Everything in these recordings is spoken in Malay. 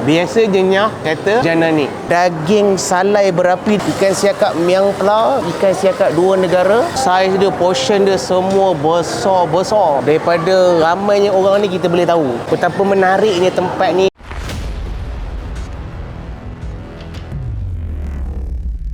Biasa jenyah kata Janani. Daging salai berapi, ikan siakap miang pla, ikan siakap dua negara. Saiz dia, portion dia semua besar-besar. Daripada ramainya orang ni kita boleh tahu betapa menariknya tempat ni.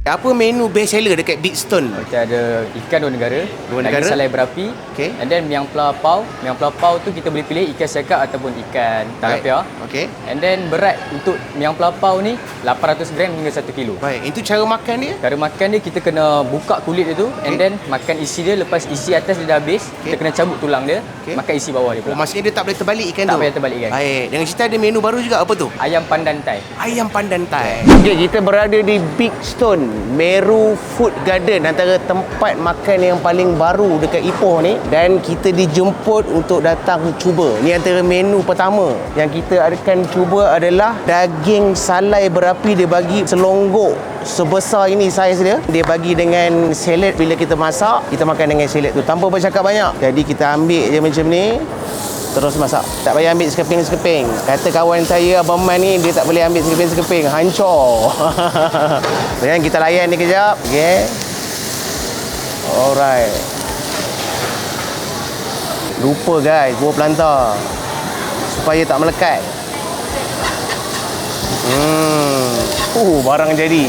Apa menu best seller dekat Big Stone? Kita ada ikan dua negara, daging salai berapi, okay. And then miang pla pau. Miang pla pau tu kita boleh pilih ikan siakap ataupun ikan tilapia. Okay. And then berat untuk miang pla pau ni 800 gram hingga 1 kilo. Baik, itu cara makan dia? Cara makan dia kita kena buka kulit dia tu, and then makan isi dia. Lepas isi atas dia dah habis, kita kena cabut tulang dia, makan isi bawah dia pula. Maksudnya dia tak boleh terbalik ikan tu? Tak boleh terbalik ikan. Baik, dengan cerita ada menu baru juga, apa tu? Ayam pandan Thai. Ayam pandan Thai. Okay, kita berada di Big Stone Meru Food Garden, antara tempat makan yang paling baru dekat Ipoh ni, dan kita dijemput untuk datang cuba. Ni antara menu pertama yang kita akan cuba adalah daging salai berapi. Dia bagi selonggok sebesar ini saiz dia. Dia bagi dengan salad. Bila kita masak, kita makan dengan salad tu tanpa bercakap banyak. Jadi kita ambil je macam ni, terus masak. Tak payah ambil sekeping-sekeping. Kata kawan saya, Abang Man ni, dia tak boleh ambil sekeping-sekeping. Hancur. Dan kita layan ni kejap. Okay. Alright. Lupa guys, buah pelanta. Supaya tak melekat. Barang jadi.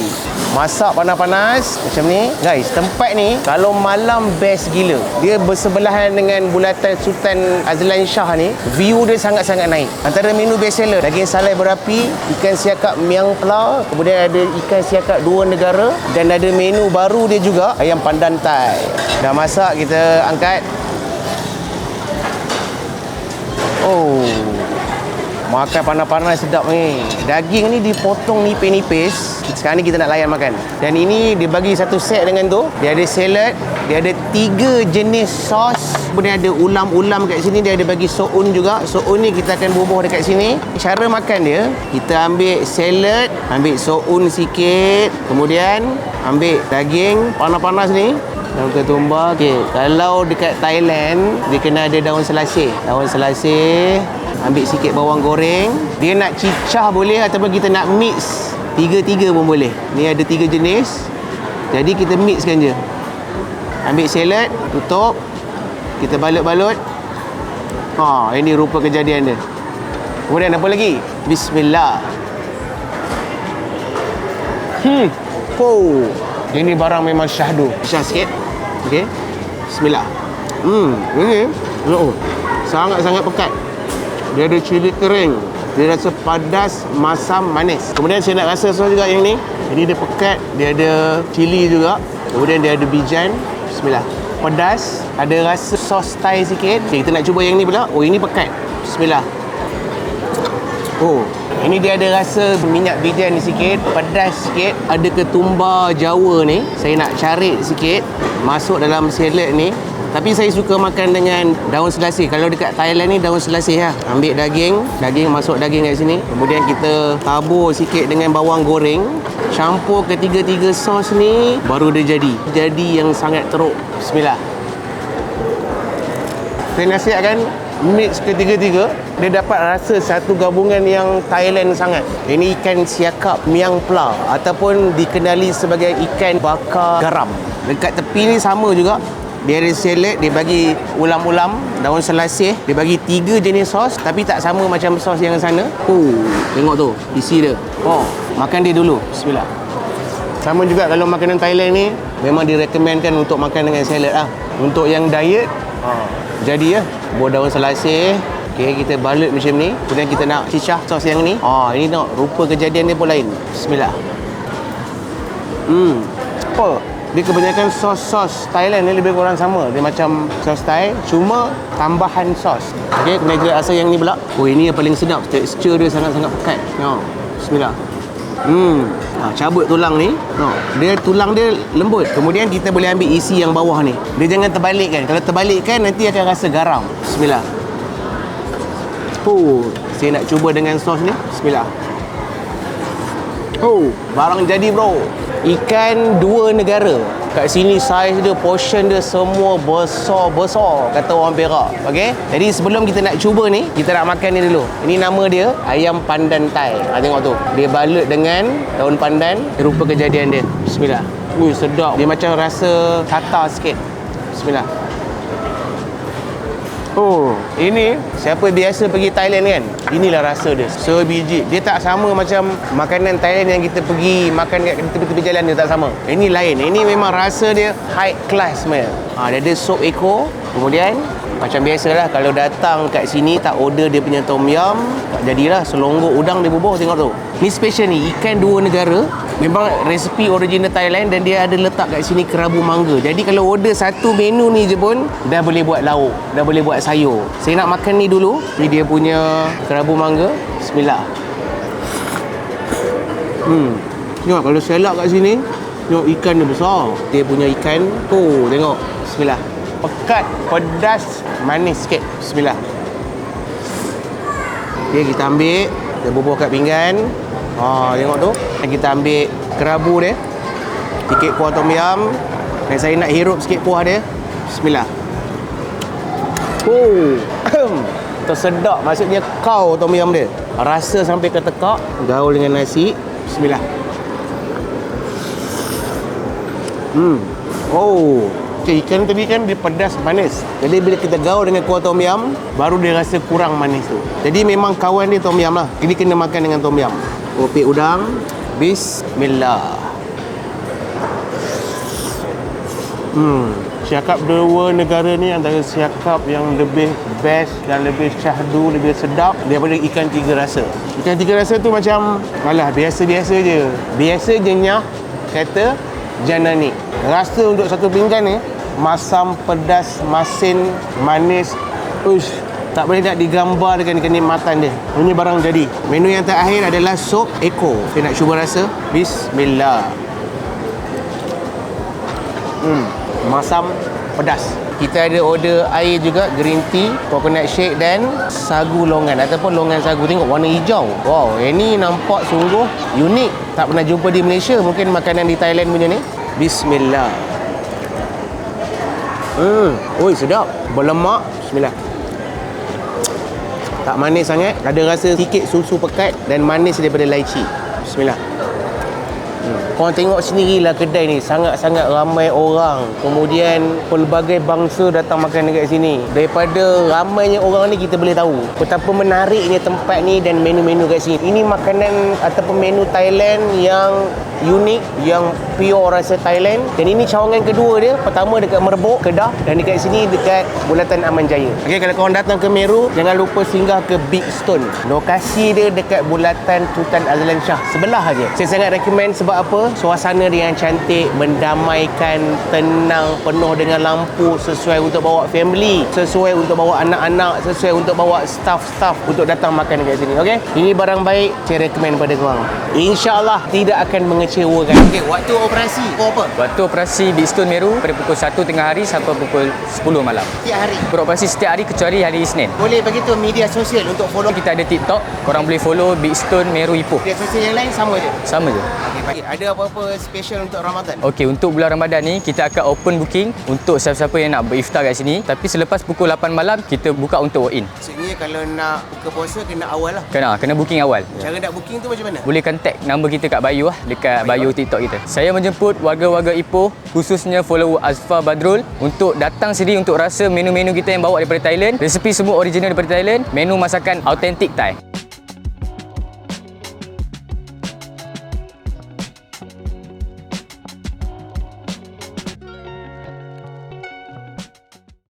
Masak panas-panas macam ni. Guys, tempat ni kalau malam best gila. Dia bersebelahan dengan bulatan Sultan Azlan Shah ni. View dia sangat-sangat naik. Antara menu best seller, daging salai berapi, ikan siakap miang pla, kemudian ada ikan siakap dua negara, dan ada menu baru dia juga, ayam pandan Thai. Dah masak, kita angkat. Makan panas-panas sedap ni. Daging ni dipotong nipis-nipis. Sekarang ni kita nak layan makan. Dan ini dia bagi satu set dengan tu. Dia ada salad, dia ada 3 jenis sos. Kemudian ada ulam-ulam kat sini. Dia ada bagi soun juga. Soun ni kita akan bubuh dekat sini. Cara makan dia, kita ambil salad, ambil soun sikit, kemudian ambil daging panas-panas ni, daun ketumbar. Okay, kalau dekat Thailand, dia kena ada daun selasih. Daun selasih. Ambil sikit bawang goreng. Dia nak cicah boleh, ataupun kita nak mix tiga-tiga pun boleh. Ni ada 3 jenis. Jadi kita mixkan je. Ambil salad, tutup. Kita balut-balut. Ini rupa kejadian dia. Kemudian apa lagi? Bismillah. Ini barang memang syahdu. Syah sikit. Okey. Bismillah. Ini. Sangat-sangat pekat. Dia ada cili kering. Dia rasa padas, masam, manis. Kemudian saya nak rasa sos juga yang ni. Ini dia pekat. Dia ada cili juga. Kemudian dia ada bijan. Bismillah. Pedas. Ada rasa sos Thai sikit. Okay, kita nak cuba yang ni pula. Ini pekat. Bismillah. Ini dia ada rasa minyak bijan sikit. Pedas sikit. Ada ketumbar Jawa ni. Saya nak cari sikit. Masuk dalam salad ni. Tapi saya suka makan dengan daun selasih. Kalau dekat Thailand ni daun selasih lah. Ambil daging, masuk daging kat sini. Kemudian kita tabur sikit dengan bawang goreng. Campur ketiga-tiga sos ni, baru dia jadi. Jadi yang sangat teruk. Bismillah. Saya nasihatkan mix ketiga-tiga. Dia dapat rasa satu gabungan yang Thailand sangat. Ini ikan siakap miang pla, ataupun dikenali sebagai ikan bakar garam. Dekat tepi ni sama juga. Dia ada salad, dia bagi ulam-ulam, daun selasih, dia bagi 3 jenis sos, tapi tak sama macam sos yang sana. Tengok tu, isi dia. Makan dia dulu. Bismillah. Sama juga kalau makanan Thailand ni, memang direkomendkan untuk makan dengan salad lah. Untuk yang diet, jadi ya, buah daun selasih. Okay, kita balut macam ni. Kemudian kita nak cicah sos yang ni. Ini tengok, rupa kejadian dia pun lain. Bismillah. Dia kebanyakan sos-sos Thailand ni lebih kurang sama. Dia macam sos Thai, cuma tambahan sos. Okey, kemudian kita rasa yang ni pula. Ini yang paling sedap. Tekstur dia sangat-sangat pekat. Bismillah. Cabut tulang ni. Dia tulang dia lembut. Kemudian kita boleh ambil isi yang bawah ni. Dia jangan terbalikkan. Kalau terbalikkan nanti akan rasa garam. Bismillah. Saya nak cuba dengan sos ni. Bismillah. Oh, barang jadi bro. Ikan dua negara. Kat sini saiz dia, portion dia semua besar-besar kata orang Perak. Okey. Jadi sebelum kita nak cuba ni, kita nak makan ni dulu. Ini nama dia ayam pandan Thai. Tengok tu. Dia balut dengan daun pandan. Rupa kejadian dia. Bismillah. Ui, sedap. Dia macam rasa tartar sikit. Bismillah. Oh, ini siapa biasa pergi Thailand kan? Inilah rasa dia. Sebiji. Dia tak sama macam makanan Thailand yang kita pergi makan kat tepi-tepi jalan, dia tak sama. Ini lain. Ini memang rasa dia high class sebenarnya. Dia ada sup ekor. Kemudian macam biasalah kalau datang kat sini tak order dia punya tom yum, tak jadilah selonggok udang dia bubuh. Tengok tu. Ni special ni, ikan dua negara. Memang resipi original Thailand dan dia ada letak kat sini kerabu mangga. Jadi kalau order satu menu ni je pun dah boleh buat lauk, dah boleh buat sayur. Saya nak makan ni dulu. Ni dia punya kerabu mangga. Bismillah. Tengok kalau selak kat sini, tengok ikan dia besar. Dia punya ikan tu, tengok. Bismillah. Pekat, pedas, manis sikit. Bismillah. Okay, kita ambil. Kita bubuh kat pinggan. Tengok tu. Dan kita ambil kerabu dia. Sikit kuah tom yum. Dan saya nak hirup sikit kuah dia. Bismillah. Tersedak. Maksudnya kau tom yum dia. Rasa sampai ke tekak. Gaul dengan nasi. Bismillah. Okay, ikan tadi kan dia pedas manis. Jadi bila kita gaul dengan kuah tom yum, baru dia rasa kurang manis tu. Jadi memang kawan dia tom yum lah. Ini kena makan dengan tom yum. Opik udang. Bismillah. Siakap dua negara ni antara siakap yang lebih best dan lebih syahdu, lebih sedap daripada ikan tiga rasa. Ikan tiga rasa tu macam alah biasa-biasa je. Biasa jenyah kata Janani. Rasa untuk satu pinggan ni masam, pedas, masin, manis. Tak boleh nak digambar dengan kenikmatan dia. Ini barang jadi. Menu yang terakhir adalah sup ekor. Saya nak cuba rasa. Bismillah. Masam, pedas. Kita ada order air juga, green tea, coconut shake dan sagu longan ataupun longan sagu. Tengok warna hijau. Wow, ini nampak sungguh unik. Tak pernah jumpa di Malaysia. Mungkin makanan di Thailand punya ni. Bismillah. Sedap. Berlemak. Bismillah. Tak manis sangat. Ada rasa sikit susu pekat dan manis daripada lychee. Bismillah. Korang tengok sendirilah kedai ni. Sangat-sangat ramai orang. Kemudian pelbagai bangsa datang makan dekat sini. Daripada ramainya orang ni kita boleh tahu betapa menariknya tempat ni dan menu-menu kat sini. Ini makanan ataupun menu Thailand yang unik, yang pure rasa Thailand. Dan ini cawangan kedua dia. Pertama dekat Merbok, Kedah, dan dekat sini dekat Bulatan Aman Jaya. Okey, kalau korang datang ke Meru, jangan lupa singgah ke Big Stone. Lokasi dia dekat Bulatan Sultan Azlan Shah. Sebelah aja. Saya sangat recommend sebab apa? Suasana dia yang cantik, mendamaikan, tenang, penuh dengan lampu, sesuai untuk bawa family, sesuai untuk bawa anak-anak, sesuai untuk bawa staff-staff untuk datang makan dekat sini. Okey? Ini barang baik, saya recommend pada korang. InsyaAllah tidak akan mengecewakan. Okey, waktu operasi apa? Waktu operasi Big Stone Meru pada pukul 1 tengah hari sampai pukul 10 malam. Setiap hari? Beroperasi setiap hari kecuali hari Isnin. Boleh begitu media sosial untuk follow? Kita ada TikTok, korang boleh follow Big Stone Meru Ipoh. Media sosial yang lain sama je? Sama je. Okey, baik. Ada apa-apa special untuk Ramadan? Okey, untuk bulan Ramadan ni kita akan open booking untuk siapa-siapa yang nak beriftar kat sini. Tapi selepas pukul 8 malam kita buka untuk walk in. Maksudnya kalau nak buka puasa kena awal lah. Kena booking awal. Cara nak booking tu macam mana? Boleh contact nombor kita kat bio lah, dekat bio TikTok kita. Saya menjemput warga-warga Ipoh, khususnya follower Azfar Badrul untuk datang sini untuk rasa menu-menu kita yang bawa daripada Thailand. Resepi semua original daripada Thailand, menu masakan autentik Thai.